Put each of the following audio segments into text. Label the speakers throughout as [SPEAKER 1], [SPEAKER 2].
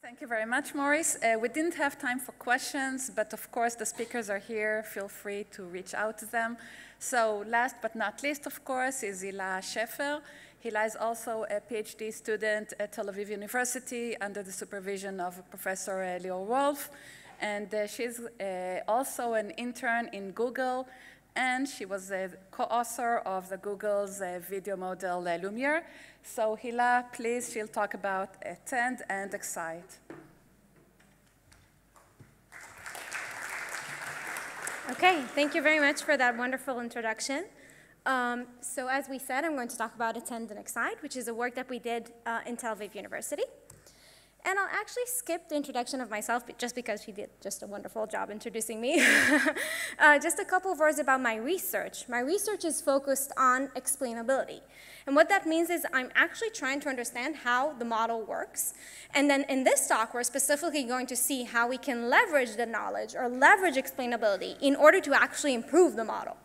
[SPEAKER 1] Thank you very much, Maurice. We didn't have time for questions, but of course the speakers are here. Feel free to reach out to them. So last but not least, of course, is Hila Scheffer. Hila is also a PhD student at Tel Aviv University under the supervision of Professor Lior Wolf. And she's also an intern in Google, and she was a co-author of the Google's video model Lumiere. So Hila, please, she'll talk about attend and excite.
[SPEAKER 2] Okay, thank you very much for that wonderful introduction. So as we said, I'm going to talk about attend and excite, which is a work that we did in Tel Aviv University. And I'll actually skip the introduction of myself just because she did just a wonderful job introducing me. Just a couple of words about my research. My research is focused on explainability. And what that means is I'm actually trying to understand how the model works. And then in this talk, we're specifically going to see how we can leverage the knowledge or leverage explainability in order to actually improve the model.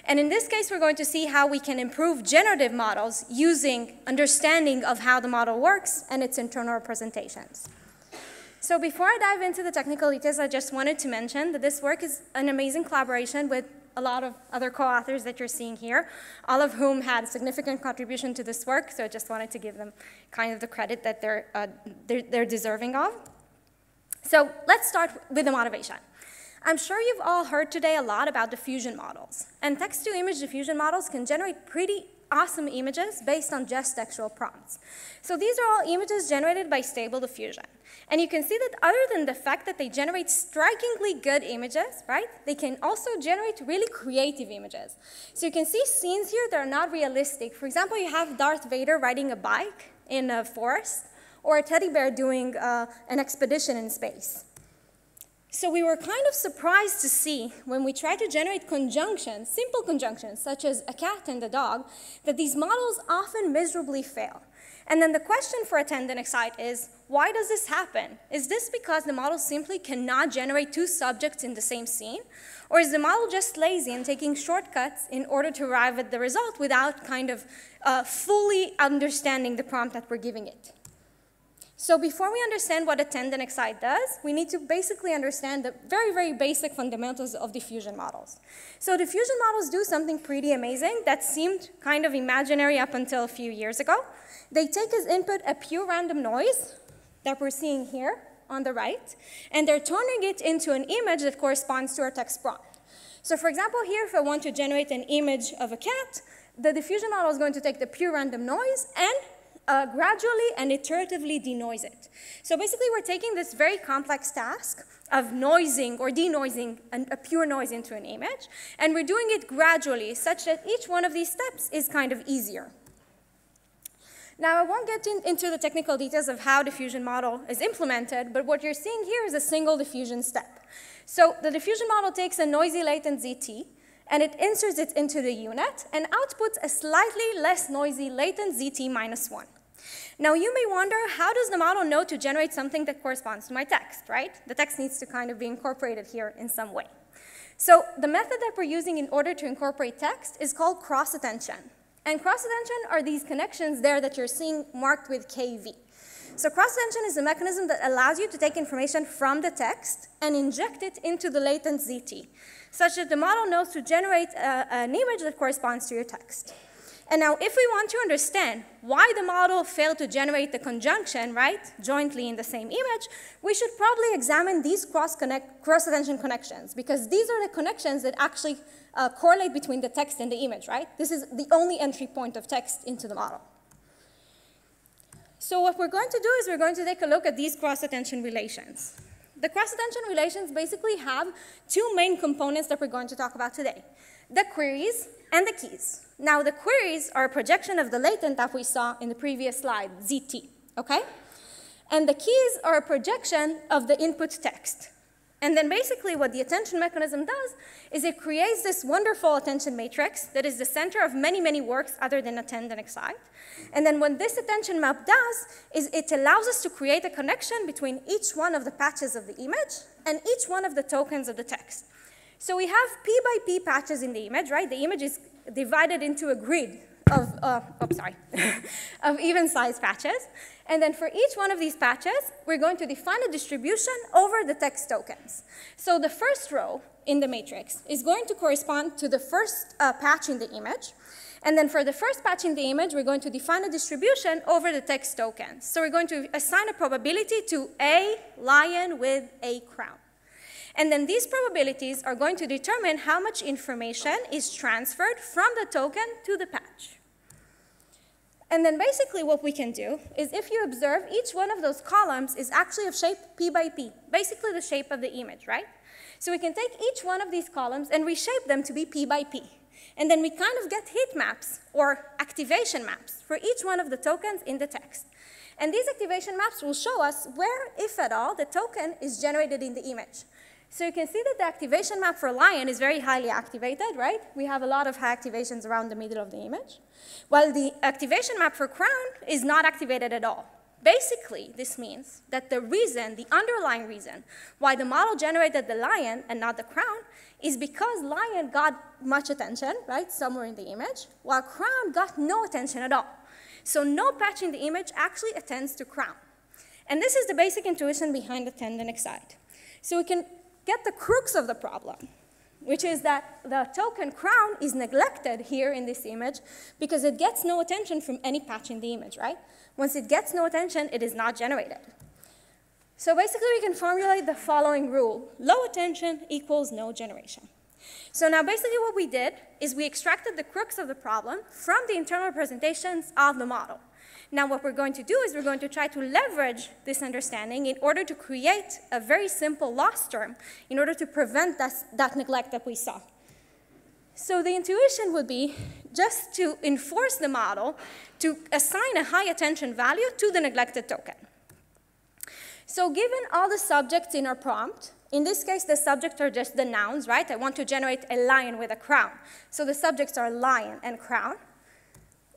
[SPEAKER 2] And in this case, we're going to see how we can improve generative models using understanding of how the model works and its internal representations. So before I dive into the technical details, I just wanted to mention that this work is an amazing collaboration with a lot of other co-authors that you're seeing here, all of whom had significant contribution to this work, so I just wanted to give them kind of the credit that they're deserving of. So let's start with the motivation. I'm sure you've all heard today a lot about diffusion models. And text-to-image diffusion models can generate pretty awesome images based on just textual prompts. So these are all images generated by Stable Diffusion. And you can see that other than the fact that they generate strikingly good images, right, they can also generate really creative images. So you can see scenes here that are not realistic. For example, you have Darth Vader riding a bike in a forest, or a teddy bear doing an expedition in space. So we were kind of surprised to see when we tried to generate conjunctions, simple conjunctions, such as a cat and a dog, that these models often miserably fail. And then the question for attend and excite is, why does this happen? Is this because the model simply cannot generate two subjects in the same scene? Or is the model just lazy and taking shortcuts in order to arrive at the result without kind of fully understanding the prompt that we're giving it? So before we understand what attend and excite does, we need to basically understand the very, very basic fundamentals of diffusion models. So diffusion models do something pretty amazing that seemed kind of imaginary up until a few years ago. They take as input a pure random noise that we're seeing here on the right, and they're turning it into an image that corresponds to our text prompt. So for example, here, if I want to generate an image of a cat, the diffusion model is going to take the pure random noise and gradually and iteratively denoise it. So basically, we're taking this very complex task of noising or denoising a pure noise into an image, and we're doing it gradually such that each one of these steps is kind of easier. Now, I won't get into the technical details of how diffusion model is implemented, but what you're seeing here is a single diffusion step. So the diffusion model takes a noisy latent ZT, and it inserts it into the unit and outputs a slightly less noisy latent ZT minus 1. Now, you may wonder, how does the model know to generate something that corresponds to my text, right? The text needs to kind of be incorporated here in some way. So the method that we're using in order to incorporate text is called cross-attention. And cross-attention are these connections there that you're seeing marked with KV. So cross-attention is a mechanism that allows you to take information from the text and inject it into the latent ZT, such that the model knows to generate an image that corresponds to your text. And now, if we want to understand why the model failed to generate the conjunction, right, jointly in the same image, we should probably examine these cross-attention connections, because these are the connections that actually correlate between the text and the image, right? This is the only entry point of text into the model. So what we're going to do is we're going to take a look at these cross-attention relations. The cross-attention relations basically have two main components that we're going to talk about today: the queries and the keys. Now, the queries are a projection of the latent that we saw in the previous slide, ZT, okay? And the keys are a projection of the input text. And then basically what the attention mechanism does is it creates this wonderful attention matrix that is the center of many, many works other than attend and excite. And then what this attention map does is it allows us to create a connection between each one of the patches of the image and each one of the tokens of the text. So we have P by P patches in the image, right? The image is divided into a grid of, of even size patches. And then for each one of these patches, we're going to define a distribution over the text tokens. So the first row in the matrix is going to correspond to the first patch in the image. And then for the first patch in the image, we're going to define a distribution over the text tokens. So we're going to assign a probability to a lion with a crown. And then these probabilities are going to determine how much information is transferred from the token to the patch. And then basically what we can do is if you observe, each one of those columns is actually of shape P by P, basically the shape of the image, right? So we can take each one of these columns and reshape them to be P by P. And then we kind of get heat maps or activation maps for each one of the tokens in the text. And these activation maps will show us where, if at all, the token is generated in the image. So you can see that the activation map for lion is very highly activated, right? We have a lot of high activations around the middle of the image, while the activation map for crown is not activated at all. Basically, this means that the reason, the underlying reason, why the model generated the lion and not the crown is because lion got much attention, right, somewhere in the image, while crown got no attention at all. So no patch in the image actually attends to crown. And this is the basic intuition behind attend and excite. So we can get the crux of the problem, which is that the token crown is neglected here in this image because it gets no attention from any patch in the image, right? Once it gets no attention, it is not generated. So basically, we can formulate the following rule. Low attention equals no generation. So now basically what we did is we extracted the crux of the problem from the internal representations of the model. Now what we're going to do is we're going to try to leverage this understanding in order to create a very simple loss term in order to prevent that neglect that we saw. So the intuition would be just to enforce the model to assign a high attention value to the neglected token. So given all the subjects in our prompt, in this case, the subjects are just the nouns, right? I want to generate a lion with a crown. So the subjects are lion and crown.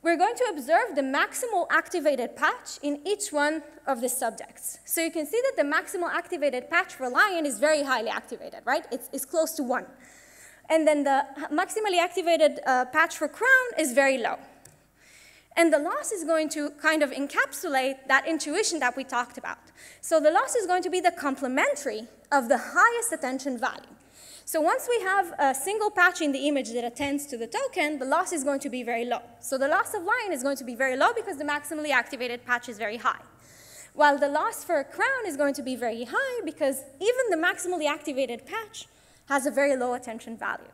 [SPEAKER 2] We're going to observe the maximal activated patch in each one of the subjects. So you can see that the maximal activated patch for lion is very highly activated, right? It's close to 1. And then the maximally activated patch for crown is very low. And the loss is going to kind of encapsulate that intuition that we talked about. So the loss is going to be the complementary of the highest attention value. So once we have a single patch in the image that attends to the token, the loss is going to be very low. So the loss of lion is going to be very low because the maximally activated patch is very high. While the loss for a crown is going to be very high because even the maximally activated patch has a very low attention value.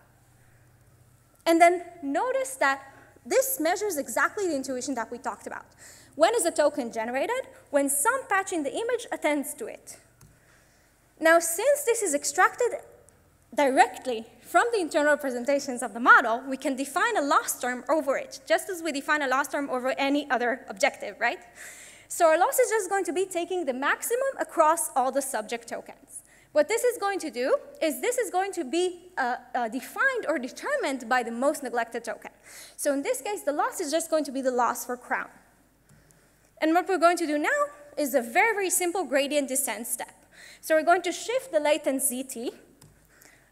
[SPEAKER 2] And then notice that this measures exactly the intuition that we talked about. When is a token generated? When some patch in the image attends to it. Now, since this is extracted directly from the internal representations of the model, we can define a loss term over it, just as we define a loss term over any other objective, right? So our loss is just going to be taking the maximum across all the subject tokens. What this is going to do is this is going to be defined or determined by the most neglected token. So in this case, the loss is just going to be the loss for crown. And what we're going to do now is a very, very simple gradient descent step. So we're going to shift the latent ZT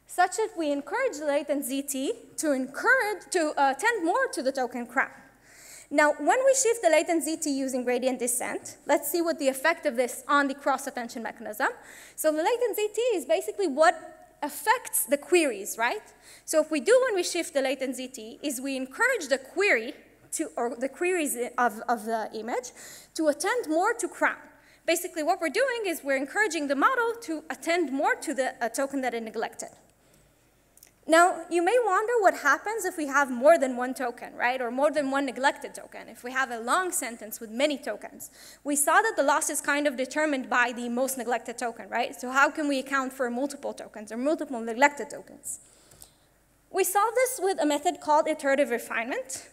[SPEAKER 2] such that we encourage the latent ZT to tend more to the token crown. Now, when we shift the latent ZT using gradient descent, let's see what the effect of this on the cross-attention mechanism. So the latent ZT is basically what affects the queries, right? So what we do when we shift the latent ZT is we encourage the query or the queries of the image to attend more to crown. Basically, what we're doing is we're encouraging the model to attend more to the token that it neglected. Now, you may wonder what happens if we have more than one token, right? Or more than one neglected token, if we have a long sentence with many tokens. We saw that the loss is kind of determined by the most neglected token, right? So how can we account for multiple tokens or multiple neglected tokens? We solved this with a method called iterative refinement.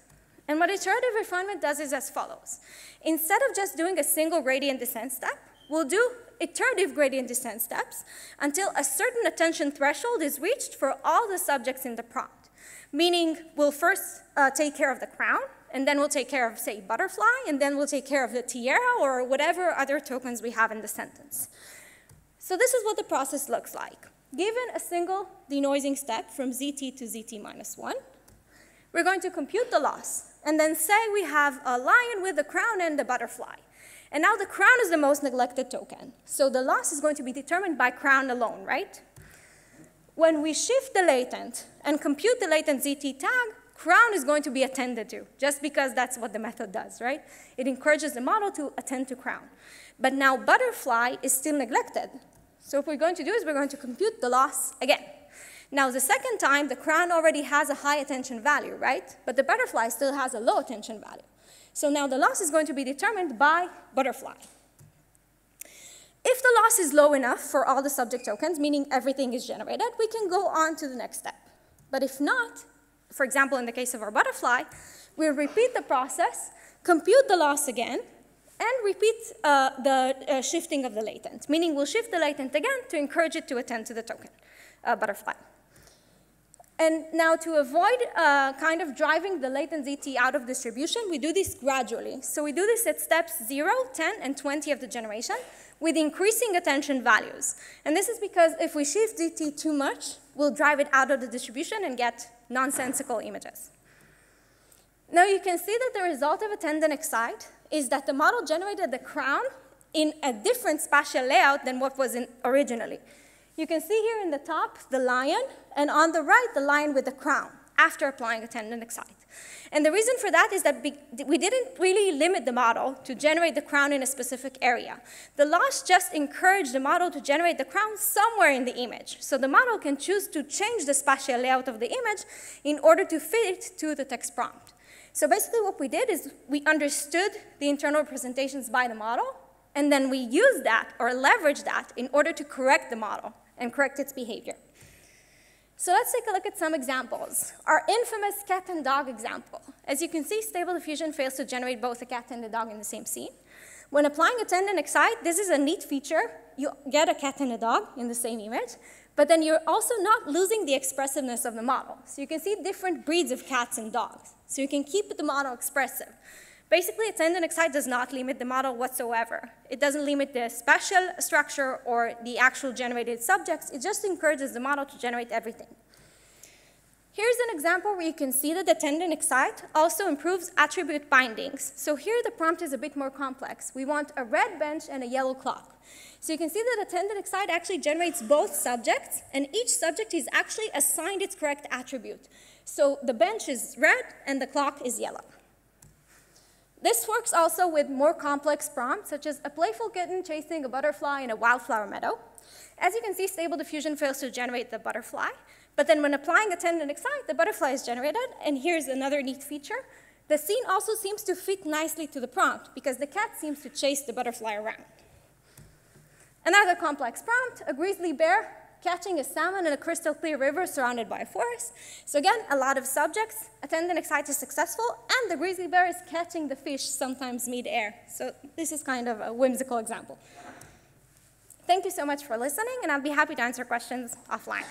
[SPEAKER 2] And what iterative refinement does is as follows. Instead of just doing a single gradient descent step, we'll do iterative gradient descent steps until a certain attention threshold is reached for all the subjects in the prompt. Meaning, we'll first take care of the crown, and then we'll take care of, say, butterfly, and then we'll take care of the tiara or whatever other tokens we have in the sentence. So this is what the process looks like. Given a single denoising step from ZT to ZT minus 1, we're going to compute the loss And then say we have a lion with the crown and the butterfly. And now the crown is the most neglected token. So the loss is going to be determined by crown alone, right? When we shift the latent and compute the latent ZT tag, crown is going to be attended to, just because that's what the method does, right? It encourages the model to attend to crown. But now butterfly is still neglected. So what we're going to do is we're going to compute the loss again. Now the second time, the crown already has a high attention value, right? But the butterfly still has a low attention value. So now the loss is going to be determined by butterfly. If the loss is low enough for all the subject tokens, meaning everything is generated, we can go on to the next step. But if not, for example, in the case of our butterfly, we'll repeat the process, compute the loss again, and repeat the shifting of the latent, meaning we'll shift the latent again to encourage it to attend to the token, butterfly. And now to avoid kind of driving the latent ZT out of distribution, we do this gradually. So we do this at steps 0, 10, and 20 of the generation with increasing attention values. And this is because if we shift ZT too much, we'll drive it out of the distribution and get nonsensical images. Now you can see that the result of attend and excite is that the model generated the crown in a different spatial layout than what was originally. You can see here in the top the lion, and on the right the lion with the crown after applying attend and excite. And the reason for that is that we didn't really limit the model to generate the crown in a specific area. The loss just encouraged the model to generate the crown somewhere in the image. So the model can choose to change the spatial layout of the image in order to fit it to the text prompt. So basically what we did is we understood the internal representations by the model, and then we used that or leveraged that in order to correct the model and correct its behavior. So let's take a look at some examples. Our infamous cat and dog example. As you can see, Stable Diffusion fails to generate both a cat and a dog in the same scene. When applying attend and excite, this is a neat feature. You get a cat and a dog in the same image, but then you're also not losing the expressiveness of the model. So you can see different breeds of cats and dogs. So you can keep the model expressive. Basically, attend and excite does not limit the model whatsoever. It doesn't limit the spatial structure or the actual generated subjects. It just encourages the model to generate everything. Here's an example where you can see that attend and excite also improves attribute bindings. So here the prompt is a bit more complex. We want a red bench and a yellow clock. So you can see that attend and excite actually generates both subjects, and each subject is actually assigned its correct attribute. So the bench is red and the clock is yellow. This works also with more complex prompts, such as a playful kitten chasing a butterfly in a wildflower meadow. As you can see, Stable Diffusion fails to generate the butterfly, but then when applying attend and excite, the butterfly is generated, and here's another neat feature. The scene also seems to fit nicely to the prompt, because the cat seems to chase the butterfly around. Another complex prompt, a grizzly bear catching a salmon in a crystal clear river surrounded by a forest. So again, a lot of subjects. Attend and excite is successful, and the grizzly bear is catching the fish sometimes mid-air. So this is kind of a whimsical example. Thank you so much for listening, and I'll be happy to answer questions offline.